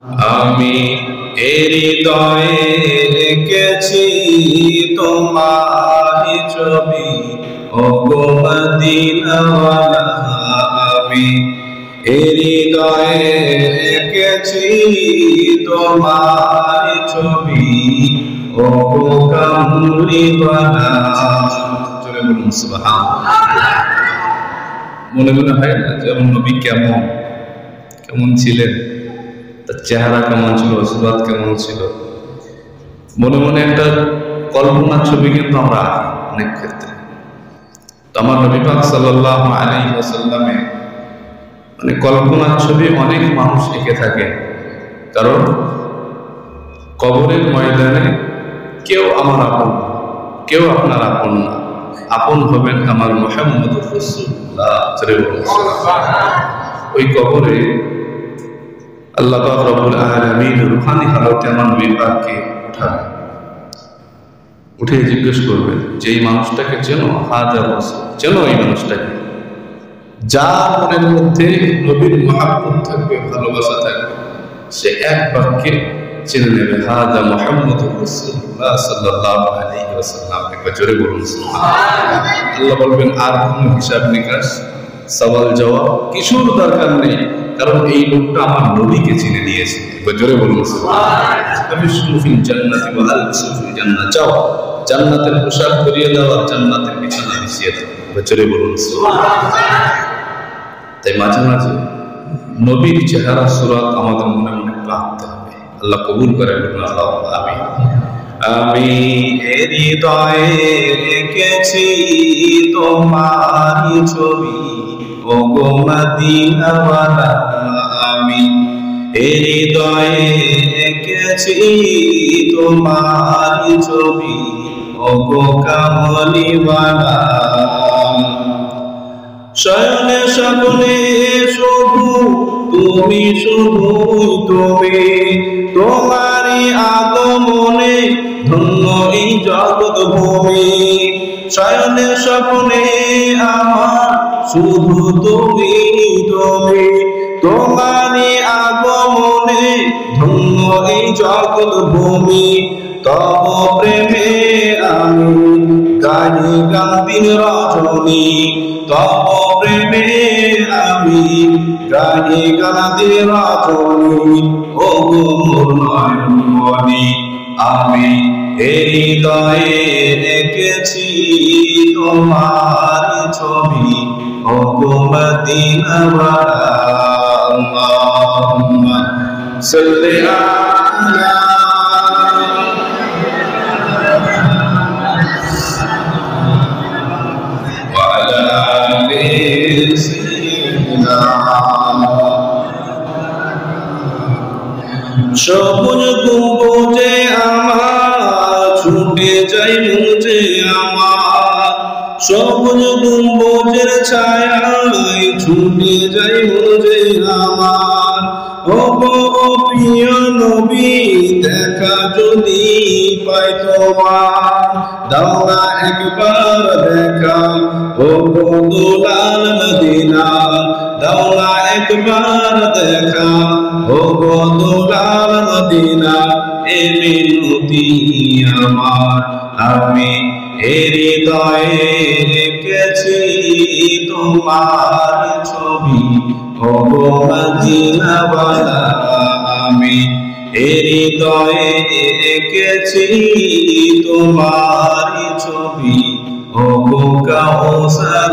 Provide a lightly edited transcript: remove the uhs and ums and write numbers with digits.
আমি হৃদয়ে রেখেছি তোমার ছবি, ওগো মদিনাওয়ালা। আমি হৃদয়ে রেখেছি তোমার ছবি, ওগো কামলিওয়ালা। জোরে বলুন সুবহানাল্লাহ। মনে মনে হয় না যেমন নবী কেমন কেমন ছিলেন, তার চেহারা কেমন ছিল, সুরাত কেমন ছিল, মনে মনে একটা কল্পনার ছবি কিন্তু আমরা আঁকি অনেক ক্ষেত্রে। তো আমার নবী পাক সাল্লাল্লাহু আলাইহি ওয়াসাল্লামে মানে কল্পনার ছবি অনেক মানুষ এঁকে থাকে, কারণ কবরের ময়দানে কেউ আমার আপন, কেউ আপনার আপন না। আপন হবেন আমার মুহাম্মদুর রাসূলুল্লাহ। ওই কবরে আল্লাহ পাক রব্বুল আলামিন রূহানি হালতে আমার নবী পাককে উঠাবেন, উঠে জিজ্ঞেস করবেন যে এই মানুষটাকে চেনো? হাজা রাসূল, চেনো এই মানুষটাকে? যার মনের মধ্যে নবীর মহব্বত থাকবে, ভালোবাসা থাকবে, সে এক বাক্যে চিনে নেবে, হাজা মুহাম্মদুর রাসূলুল্লাহ সাল্লাল্লাহু আলাইহি ওয়াসাল্লাম। একবার জোরে বলুন সুবহানাল্লাহ। আল্লাহ বলবেন আর কোনো হিসাব নিকাশ, সওয়াল জবাব কিছুর দরকার নেই, কারণ এই লোকটা আমার নবীকে চিনে নিয়েছে। একবার জোরে বলুন সুবহানাল্লাহ। আবিশু ফিল জান্নাতি ওয়া আলবিসু ফিল জান্নাহ, যাও জান্নাতের পোশাক পরিয়ে দাও আর জান্নাতের বিছানা বিছিয়ে দাও। একবার জোরে বলুন সুবহানাল্লাহ। তাই মাঝে মাঝে নবীর চেহারা সুরাত আমাদের মনে মনে রাখতে হবে। আল্লাহ কবুল করে, আল্লাহ আমিন। আমি হৃদয়ে রেখেছি তোমার ছবি, ওগো মদিনাওয়ালা। আমি হৃদয়ে রেখেছি তোমার ছবি, ওগো কামলিওয়ালা। শয়নে স্বপ্নে শুধু তুমি, শুধু তুমি, তোমারই আগমনে ধন্য এই জগৎ ভূমি। শয়নে স্বপ্নে আমার শুধু তুমি, তুমি, তোমারই আগমনে ধন্য এই জগৎ ভূমি। তব প্রেমে আমি গাই গান দিন রজনী, তব প্রেমে আমি গাই গান দিন রজনী, ও গো মোর নয়নমণি। আমি হৃদয়ে রেখেছি তোমার ছবি, ও গো মদিনাওয়ালা। আল্লাহুম্মা সাল্লি আলা সবুজ গম্বুজে আমার ছুটে যাই মুজে আমার, সবুজ গম্বুজের ছায়ায় ছুটে যাই মুজে আমার। ও প্রিয় নবী দেখা যদি পাই তোমার, দাও না একবার দেখা, ও দুলাল মদিনা, দাও না একবার দেখা, ও দুলাল মদিনা। এ মিনতি আমার, আমি হৃদয়ে রেখেছি তোমার ছবি, ও মদিনাওয়ালা। আমি হৃদয়ে রেখেছি তোমার ছবি, ও কাউসার